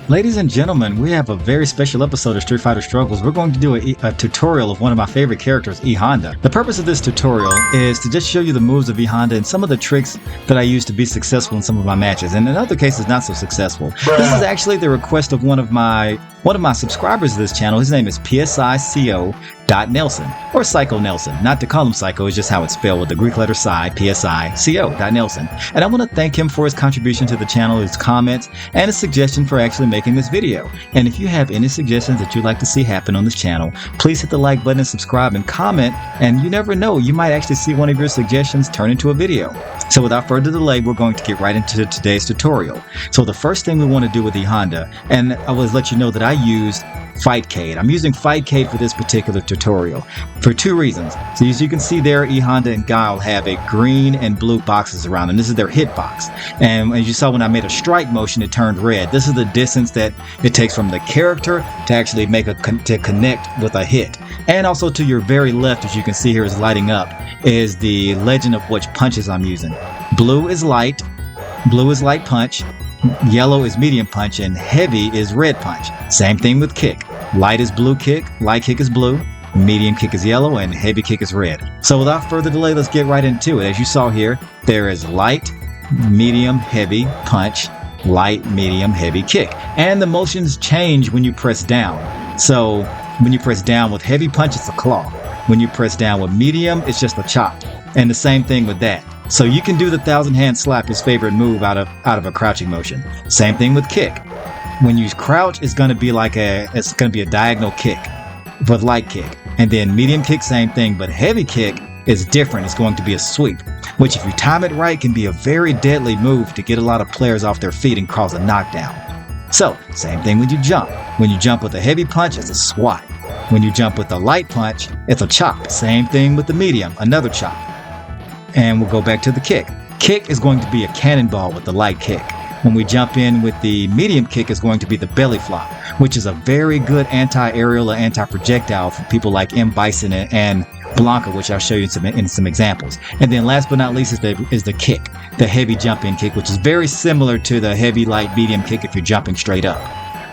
Ladies and gentlemen, we have a very special episode of Street Fighter Struggles. We're going to do a tutorial of one of my favorite characters, E.HONDA. The purpose of this tutorial is to just show you the moves of E.HONDA and some of the tricks that I use to be successful in some of my matches, and in other cases not so successful. This is actually the request of one of my subscribers of this channel. His name is PSICO.Nelson, or Psycho Nelson. Not to call him Psycho, it's just how it's spelled with the Greek letter Psi, PSICO.Nelson. And I want to thank him for his contribution to the channel, his comments, and his suggestion for actually making this video. And if you have any suggestions that you'd like to see happen on this channel, please hit the like button and subscribe and comment, and you never know, you might actually see one of your suggestions turn into a video. So without further delay, we're going to get right into today's tutorial. So the first thing we want to do with E.HONDA, and I will let you know that I used Fightcade. I'm using Fightcade for this particular tutorial for two reasons. So as you can see there, E.HONDA and Guile have a green and blue boxes around them. This is their hitbox. And as you saw when I made a strike motion, it turned red. This is the distance that it takes from the character to actually make to connect with a hit. And also to your very left, as you can see here is lighting up, is the legend of which punches I'm using. Blue is light punch. Yellow is medium punch, and heavy is red punch. Same thing with kick. Light is blue kick, light kick is blue, medium kick is yellow, and heavy kick is red. So without further delay, let's get right into it. As you saw here, there is light, medium, heavy punch, light, medium, heavy kick. And the motions change when you press down. So when you press down with heavy punch, it's a claw. When you press down with medium, it's just a chop. And the same thing with that. So you can do the 1,000-hand slap, his favorite move, out of a crouching motion. Same thing with kick. When you crouch, it's going to be a diagonal kick with light kick. And then medium kick, same thing, but heavy kick is different. It's going to be a sweep, which if you time it right can be a very deadly move to get a lot of players off their feet and cause a knockdown. So same thing when you jump. When you jump with a heavy punch, it's a swat. When you jump with a light punch, it's a chop. Same thing with the medium, another chop. And we'll go back to the kick. Kick is going to be a cannonball with the light kick. When we jump in with the medium kick, is going to be the belly flop, which is a very good anti-aerial or anti-projectile for people like M. Bison and Blanka, which I'll show you in some examples. And then last but not least is the kick, the heavy jump-in kick, which is very similar to the heavy, light, medium kick if you're jumping straight up.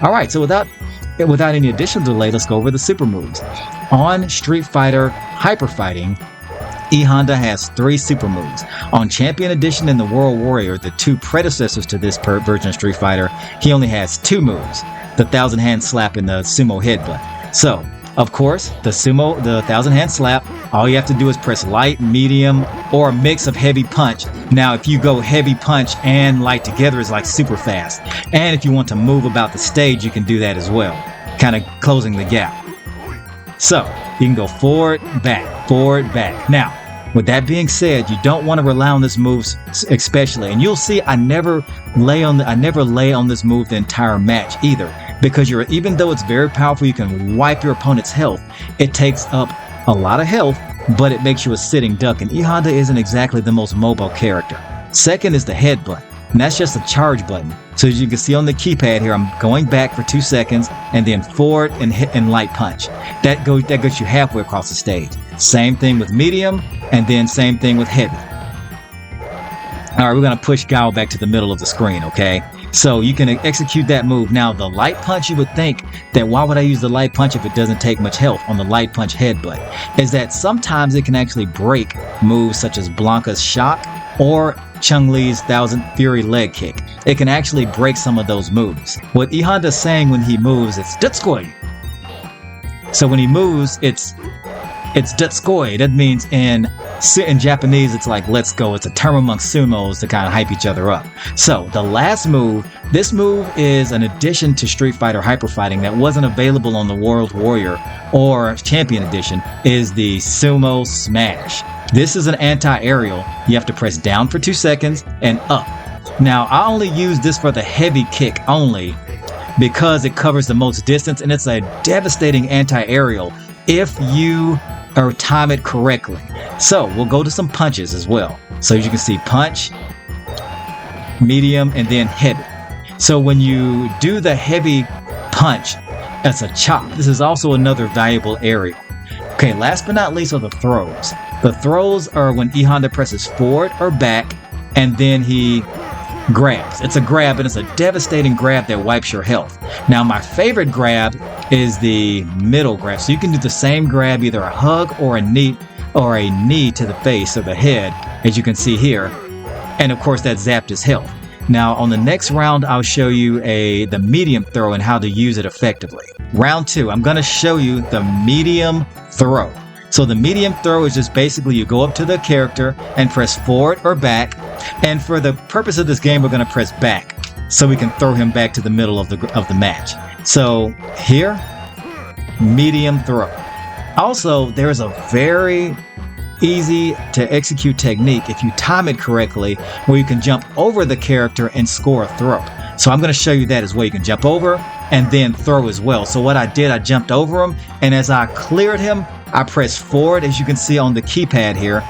All right, so without any additional delay, let's go over the super moves. On Street Fighter Hyper Fighting, E.HONDA has 3 super moves. On Champion Edition and the World Warrior, the 2 predecessors to this version of Street Fighter, he only has 2 moves, the 1,000-hand slap and the sumo headbutt. So, of course, the 1,000-hand slap, all you have to do is press light, medium, or a mix of heavy punch. Now, if you go heavy punch and light together, it's like super fast. And if you want to move about the stage, you can do that as well, kind of closing the gap. So, you can go forward, back. Now, with that being said, you don't want to rely on this move especially, and you'll see I never lay on this move the entire match either, because even though it's very powerful, you can wipe your opponent's health. It takes up a lot of health, but it makes you a sitting duck, and E.HONDA isn't exactly the most mobile character. Second is the headbutt, and that's just a charge button. So as you can see on the keypad here, I'm going back for 2 seconds, and then forward and light punch. That gets you halfway across the stage. Same thing with medium, and then same thing with heavy. All right, we're going to push Guile back to the middle of the screen, okay? So you can execute that move. Now, the light punch, you would think that why would I use the light punch if it doesn't take much health on the light punch headbutt? Is that sometimes it can actually break moves such as Blanka's shock or Chun-Li's 1000 Fury leg kick. It can actually break some of those moves. What E.HONDA's saying when he moves, it's Dutsukoi. So when he moves, it's Dutsukoi. That means in Japanese, it's like let's go. It's a term amongst sumos to kind of hype each other up. So the last move, this move is an addition to Street Fighter Hyper Fighting that wasn't available on the World Warrior or Champion Edition, is the Sumo Smash. This is an anti-aerial. You have to press down for 2 seconds and up. Now, I only use this for the heavy kick only because it covers the most distance, and it's a devastating anti-aerial if you time it correctly. So we'll go to some punches as well. So as you can see, punch, medium, and then heavy. So when you do the heavy punch, that's a chop. This is also another valuable aerial. Okay, last but not least are the throws. The throws are when E.HONDA presses forward or back, and then he grabs. It's a grab, and it's a devastating grab that wipes your health. Now, my favorite grab is the middle grab. So you can do the same grab, either a hug or a knee to the face or the head, as you can see here. And of course, that zapped his health. Now, on the next round, I'll show you the medium throw and how to use it effectively. Round 2, I'm going to show you the medium throw. So the medium throw is just basically you go up to the character and press forward or back. And for the purpose of this game, we're going to press back so we can throw him back to the middle of the match. So here, medium throw. Also, there is a very easy to execute technique if you time it correctly, where you can jump over the character and score a throw. So I'm going to show you that as well. You can jump over and then throw as well. So what I did, I jumped over him, and as I cleared him, I pressed forward, as you can see on the keypad here.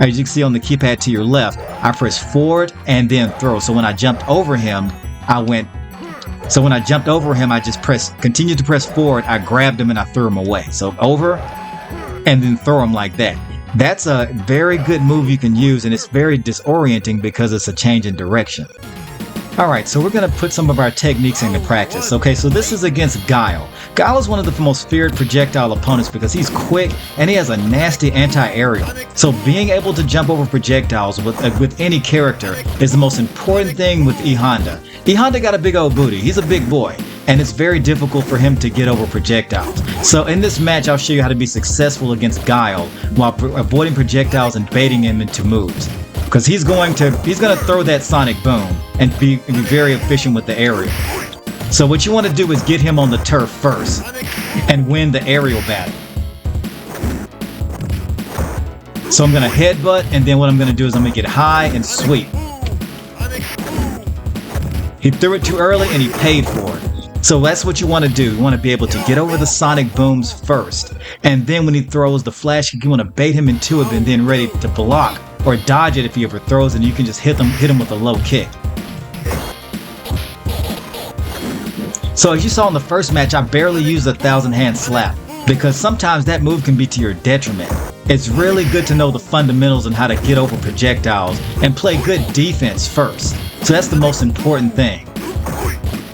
As you can see on the keypad to your left, I pressed forward and then throw. So when I jumped over him, I just continued to press forward. I grabbed him and I threw him away. So over and then throw him like that. That's a very good move you can use, and it's very disorienting because it's a change in direction. Alright, so we're going to put some of our techniques into practice. Okay, so this is against Guile. Guile is one of the most feared projectile opponents because he's quick and he has a nasty anti-aerial. So being able to jump over projectiles with any character is the most important thing with E.HONDA. E.HONDA got a big old booty. He's a big boy, and it's very difficult for him to get over projectiles. So in this match, I'll show you how to be successful against Guile while avoiding projectiles and baiting him into moves. Because he's going to throw that sonic boom and be very efficient with the aerial. So what you want to do is get him on the turf first and win the aerial battle. So I'm going to headbutt, and then what I'm going to do is I'm going to get high and sweep. He threw it too early and he paid for it. So that's what you want to do. You want to be able to get over the sonic booms first. And then when he throws the flash kick, you want to bait him into it and then ready to block or dodge it if he ever throws it, and you can just hit him with a low kick. So as you saw in the first match, I barely used a 1,000-hand slap because sometimes that move can be to your detriment. It's really good to know the fundamentals and how to get over projectiles and play good defense first. So that's the most important thing.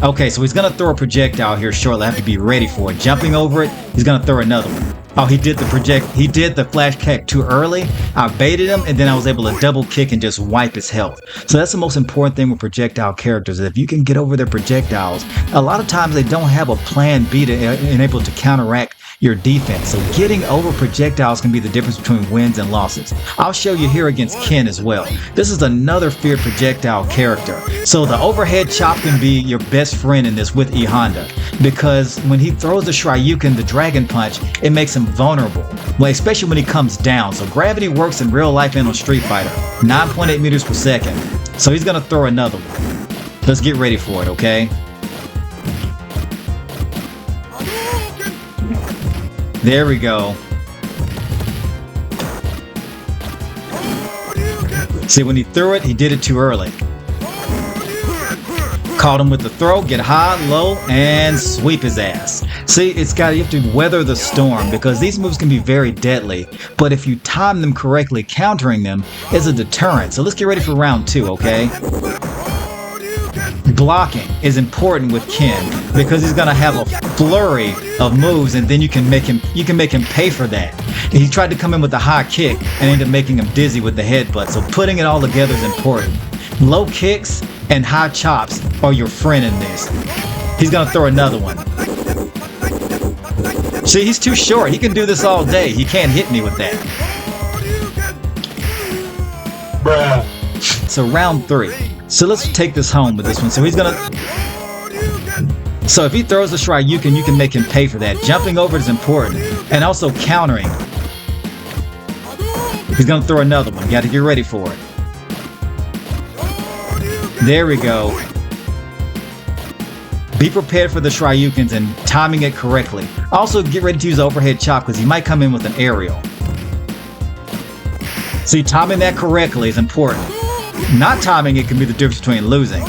Okay, so he's going to throw a projectile here shortly. I have to be ready for it. Jumping over it, he's going to throw another one. Oh, he did the flash kick too early. I baited him, and then I was able to double kick and just wipe his health. So that's the most important thing with projectile characters. If you can get over their projectiles, a lot of times they don't have a plan B to enable to counteract your defense. So getting over projectiles can be the difference between wins and losses. I'll show you here against Ken as well. This is another feared projectile character. So the overhead chop can be your best friend in this with E.HONDA, because when he throws the Shoryuken, the dragon punch, it makes him vulnerable, well, especially when he comes down. So gravity works in real life and on Street Fighter, 9.8 meters per second. So he's gonna throw another one. Let's get ready for it, okay? There we go. See, when he threw it, he did it too early. Caught him with the throw, get high, low, and sweep his ass. See, you have to weather the storm because these moves can be very deadly, but if you time them correctly, countering them is a deterrent. So let's get ready for round 2, okay? Blocking is important with Ken because he's gonna have a flurry of moves, and then you can make him pay for that. And he tried to come in with a high kick and ended up making him dizzy with the headbutt. So putting it all together is important. Low kicks and high chops are your friend in this. He's gonna throw another one. See, he's too short. He can do this all day. He can't hit me with that. Bruh. So round 3. So let's take this home with this one. So so if he throws the Shoryuken, you can make him pay for that. Jumping over is important, and also countering. He's gonna throw another one. Got to get ready for it. There we go. Be prepared for the Shoryukens and timing it correctly. Also, get ready to use overhead chop because he might come in with an aerial. See, timing that correctly is important. Not timing it can be the difference between losing.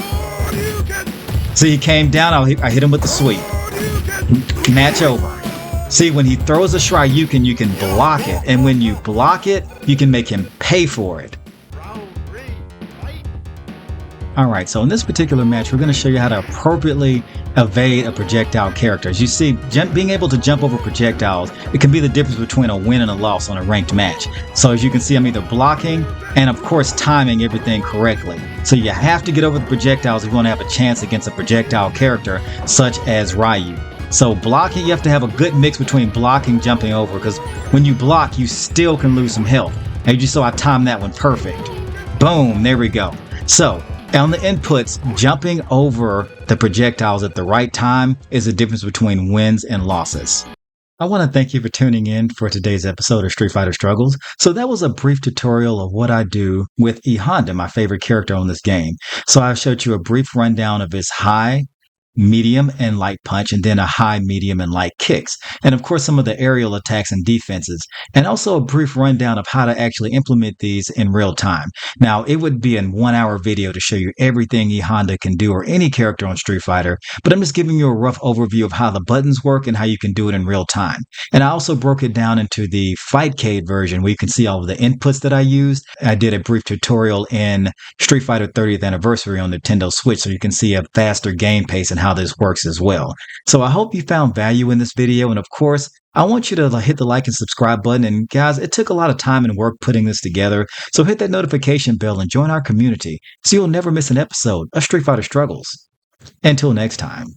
See, he came down, I hit him with the sweep. Match over. See, when he throws a Shoryuken, you can block it. And when you block it, you can make him pay for it. Alright, so in this particular match, we're going to show you how to appropriately evade a projectile character. As you see, being able to jump over projectiles, it can be the difference between a win and a loss on a ranked match. So as you can see, I'm either blocking and of course timing everything correctly. So you have to get over the projectiles if you want to have a chance against a projectile character such as Ryu. So blocking, you have to have a good mix between blocking and jumping over, because when you block, you still can lose some health. As you saw, I timed that one perfect. Boom, there we go. So on the inputs, jumping over the projectiles at the right time is the difference between wins and losses. I want to thank you for tuning in for today's episode of Street Fighter Struggles. So that was a brief tutorial of what I do with E.HONDA, my favorite character on this game. So I showed you a brief rundown of his high, medium, and light punch, and then a high, medium, and light kicks. And of course, some of the aerial attacks and defenses, and also a brief rundown of how to actually implement these in real time. Now, it would be a 1-hour video to show you everything E.HONDA can do, or any character on Street Fighter, but I'm just giving you a rough overview of how the buttons work and how you can do it in real time. And I also broke it down into the Fightcade version, where you can see all of the inputs that I used. I did a brief tutorial in Street Fighter 30th Anniversary on Nintendo Switch, so you can see a faster game pace and how this works as well. So I hope you found value in this video, and of course, I want you to hit the like and subscribe button. And guys, it took a lot of time and work putting this together, so hit that notification bell and join our community so you'll never miss an episode of Street Fighter Struggles. Until next time.